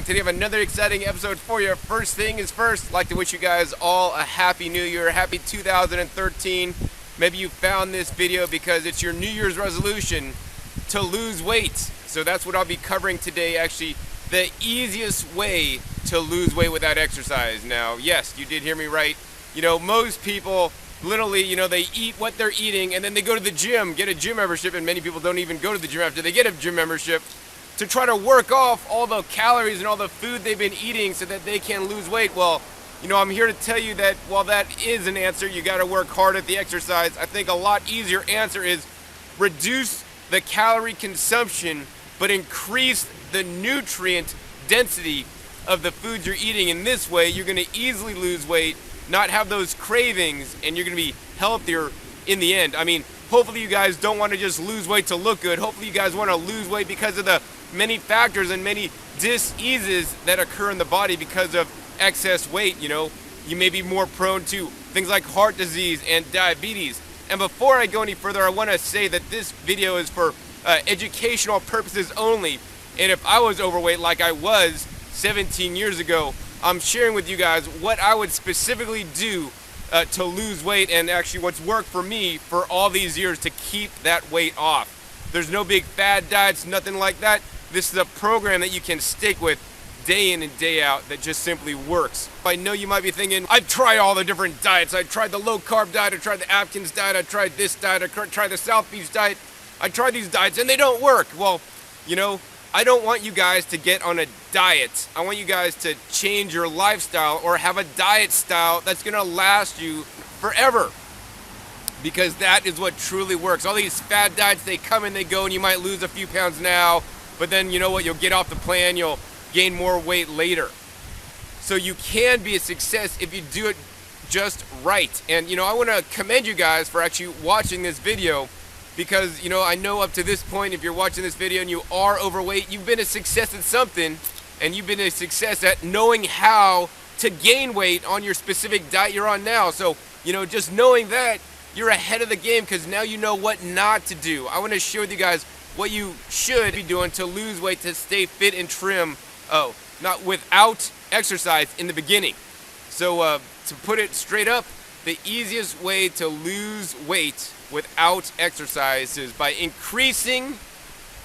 Today I have another exciting episode for you. First thing is first, I'd like to wish you guys all a happy new year, happy 2013. Maybe you found this video because it's your New Year's resolution to lose weight. So that's what I'll be covering today, actually, the easiest way to lose weight without exercise. Now, yes, you did hear me right. You know, most people literally, they eat what they're eating and then they go to the gym, get a gym membership, and many people don't even go to the gym after they get a gym membership to try to work off all the calories and all the food they've been eating so that they can lose weight. Well, I'm here to tell you that while that is an answer, you got to work hard at the exercise. I think a lot easier answer is reduce the calorie consumption, but increase the nutrient density of the foods you're eating. In this way, you're going to easily lose weight, not have those cravings, and you're going to be healthier in the end. I mean, hopefully you guys don't want to just lose weight to look good. Hopefully you guys want to lose weight because of the many factors and many diseases that occur in the body because of excess weight. You may be more prone to things like heart disease and diabetes. And before I go any further, I want to say that this video is for educational purposes only. And if I was overweight like I was 17 years ago, I'm sharing with you guys what I would specifically do to lose weight, and actually what's worked for me for all these years to keep that weight off. There's no big fad diets, nothing like that. This is a program that you can stick with day in and day out that just simply works. I know you might be thinking, I've tried all the different diets. I tried the low carb diet, I tried the Atkins diet, I tried this diet, I tried the South Beach diet. I tried these diets and they don't work. Well, I don't want you guys to get on a diet. I want you guys to change your lifestyle or have a diet style that's gonna last you forever. Because that is what truly works. All these fad diets, they come and they go, and you might lose a few pounds now, but then you know what, you'll get off the plan, you'll gain more weight later. So you can be a success if you do it just right. And I wanna commend you guys for actually watching this video, because I know up to this point, if you're watching this video and you are overweight, you've been a success at something, and you've been a success at knowing how to gain weight on your specific diet you're on now. So just knowing that, you're ahead of the game, because now you know what not to do. I want to share with you guys what you should be doing to lose weight, to stay fit and trim, not without exercise in the beginning. So to put it straight up, the easiest way to lose weight without exercise is by increasing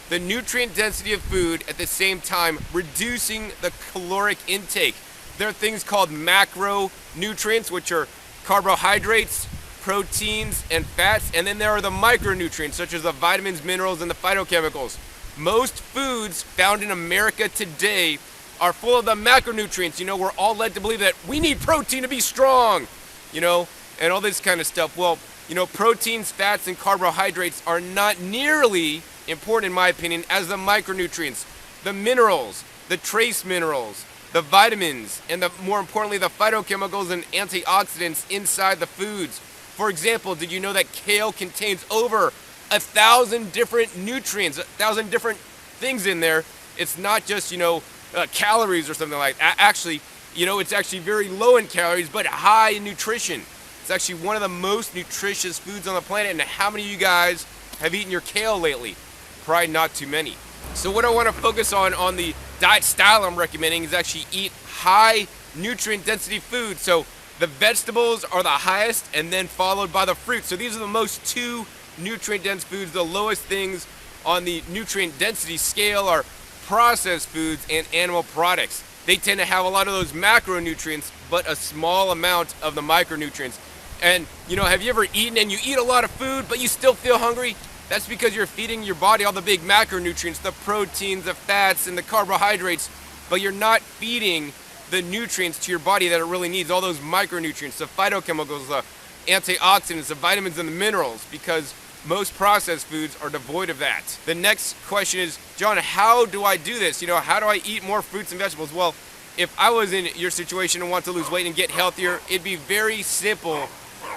the nutrient density of food, at the same time reducing the caloric intake. There are things called macronutrients, which are carbohydrates, proteins, and fats, and then there are the micronutrients, such as the vitamins, minerals, and the phytochemicals. Most foods found in America today are full of the macronutrients. We're all led to believe that we need protein to be strong, and all this kind of stuff. Well, proteins, fats, and carbohydrates are not nearly important, in my opinion, as the micronutrients, the minerals, the trace minerals, the vitamins, and more importantly, the phytochemicals and antioxidants inside the foods. For example, did you know that kale contains over 1,000 different nutrients, 1,000 different things in there? It's not just, calories or something like that. Actually, it's actually very low in calories, but high in nutrition. It's actually one of the most nutritious foods on the planet. And how many of you guys have eaten your kale lately? Probably not too many. So what I want to focus on the diet style I'm recommending, is actually eat high nutrient density food. So the vegetables are the highest, and then followed by the fruits. So these are the most two nutrient dense foods. The lowest things on the nutrient density scale are processed foods and animal products. They tend to have a lot of those macronutrients, but a small amount of the micronutrients. And have you ever eaten and you eat a lot of food, but you still feel hungry? That's because you're feeding your body all the big macronutrients, the proteins, the fats, and the carbohydrates, but you're not feeding the nutrients to your body that it really needs, all those micronutrients, the phytochemicals, the antioxidants, the vitamins, and the minerals, because most processed foods are devoid of that. The next question is, John, how do I do this? How do I eat more fruits and vegetables? Well, if I was in your situation and want to lose weight and get healthier, it'd be very simple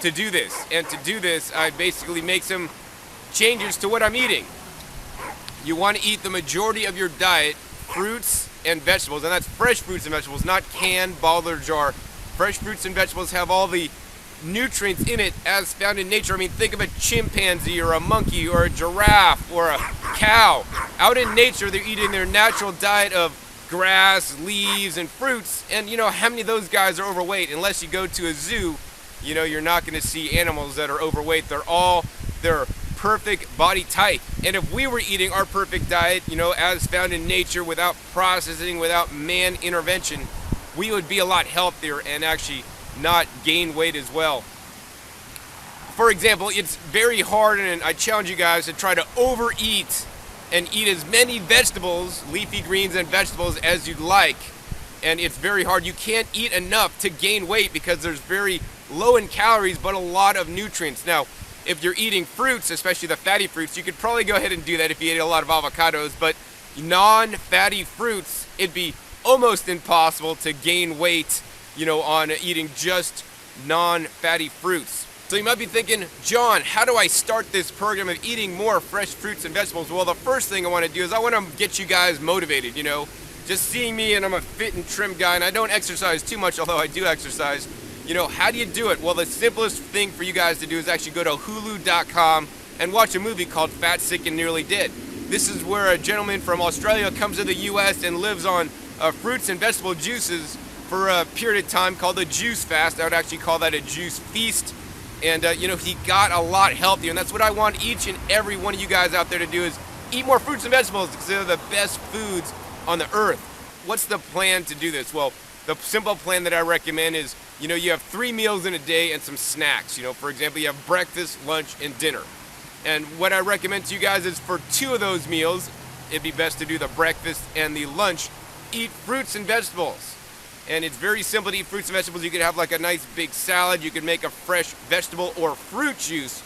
to do this. And to do this, I basically make some changes to what I'm eating. You want to eat the majority of your diet fruits and vegetables, and that's fresh fruits and vegetables, not canned, bottled, or jar. Fresh fruits and vegetables have all the nutrients in it as found in nature. I mean, think of a chimpanzee or a monkey or a giraffe or a cow. Out in nature, they're eating their natural diet of grass, leaves, and fruits. And you know, how many of those guys are overweight? Unless you go to a zoo, you know, you're not going to see animals that are overweight. They're perfect body type. And if we were eating our perfect diet, you know, as found in nature, without processing, without man intervention, we would be a lot healthier and actually not gain weight as well. For example, it's very hard, and I challenge you guys to try to overeat and eat as many vegetables, leafy greens and vegetables, as you'd like. And it's very hard. You can't eat enough to gain weight because there's very low in calories but a lot of nutrients. Now, if you're eating fruits, especially the fatty fruits, you could probably go ahead and do that if you ate a lot of avocados, but non-fatty fruits, it'd be almost impossible to gain weight, you know, on eating just non-fatty fruits. So you might be thinking, John, how do I start this program of eating more fresh fruits and vegetables? Well, the first thing I want to do is I want to get you guys motivated, you know. Just seeing me, and I'm a fit and trim guy, and I don't exercise too much, although I do exercise. You know, how do you do it? Well, the simplest thing for you guys to do is actually go to Hulu.com and watch a movie called Fat, Sick, and Nearly Dead. This is where a gentleman from Australia comes to the US and lives on fruits and vegetable juices for a period of time called a juice fast. I would actually call that a juice feast. And, you know, he got a lot healthier. And that's what I want each and every one of you guys out there to do, is eat more fruits and vegetables because they're the best foods on the earth. What's the plan to do this? Well, the simple plan that I recommend is, you know, you have 3 meals in a day and some snacks. You know, for example, you have breakfast, lunch, and dinner. And what I recommend to you guys is for 2 of those meals, it'd be best to do the breakfast and the lunch, eat fruits and vegetables. And it's very simple to eat fruits and vegetables. You could have like a nice big salad. You could make a fresh vegetable or fruit juice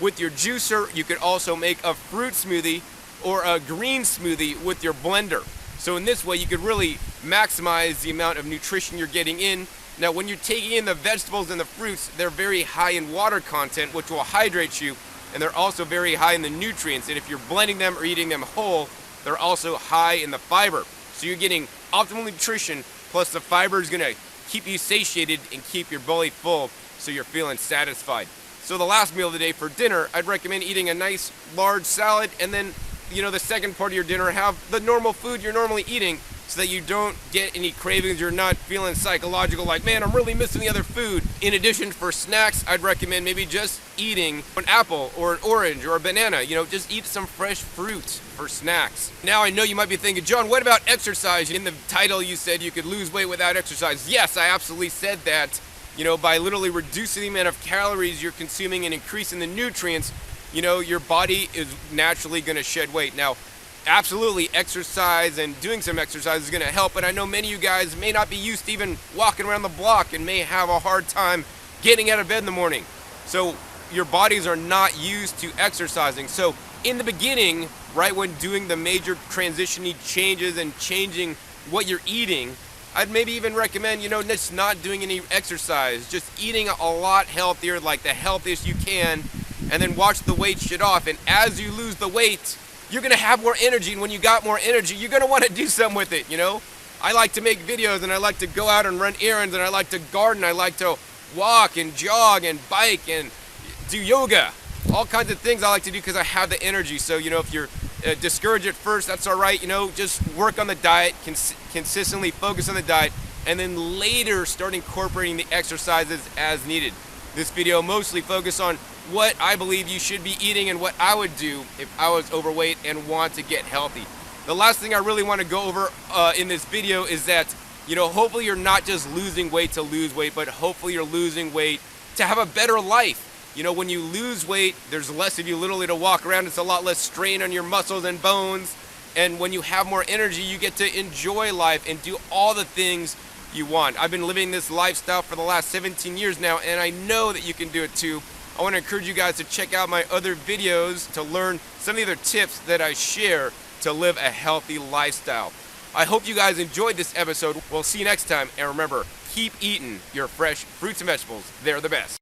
with your juicer. You could also make a fruit smoothie or a green smoothie with your blender. So in this way, you could really maximize the amount of nutrition you're getting in. Now, when you're taking in the vegetables and the fruits, they're very high in water content, which will hydrate you. And they're also very high in the nutrients. And if you're blending them or eating them whole, they're also high in the fiber. So you're getting optimal nutrition, plus the fiber is going to keep you satiated and keep your belly full so you're feeling satisfied. So the last meal of the day for dinner, I'd recommend eating a nice large salad, and then, you know, the second part of your dinner, have the normal food you're normally eating so that you don't get any cravings. You're not feeling psychological like, man, I'm really missing the other food. In addition, for snacks, I'd recommend maybe just eating an apple or an orange or a banana. You know, just eat some fresh fruit for snacks. Now, I know you might be thinking, John, what about exercise? In the title, you said you could lose weight without exercise. Yes, I absolutely said that. You know, by literally reducing the amount of calories you're consuming and increasing the nutrients, you know, your body is naturally going to shed weight. Now, absolutely, exercise and doing some exercise is going to help, but I know many of you guys may not be used to even walking around the block and may have a hard time getting out of bed in the morning. So your bodies are not used to exercising. So in the beginning, right when doing the major transitioning changes and changing what you're eating, I'd maybe even recommend, you know, just not doing any exercise, just eating a lot healthier, like the healthiest you can, and then watch the weight shed off. And as you lose the weight, you're going to have more energy, and when you got more energy, you're going to want to do something with it, you know? I like to make videos, and I like to go out and run errands, and I like to garden, I like to walk and jog and bike and do yoga. All kinds of things I like to do because I have the energy. So, you know, if you're discouraged at first, that's all right. You know, just work on the diet, consistently focus on the diet, and then later start incorporating the exercises as needed. This video mostly focused on what I believe you should be eating and what I would do if I was overweight and want to get healthy. The last thing I really want to go over in this video is that, you know, hopefully you're not just losing weight to lose weight, but hopefully you're losing weight to have a better life. You know, when you lose weight, there's less of you literally to walk around. It's a lot less strain on your muscles and bones. And when you have more energy, you get to enjoy life and do all the things you want. I've been living this lifestyle for the last 17 years now, and I know that you can do it too. I want to encourage you guys to check out my other videos to learn some of the other tips that I share to live a healthy lifestyle. I hope you guys enjoyed this episode. We'll see you next time, and remember, keep eating your fresh fruits and vegetables. They're the best.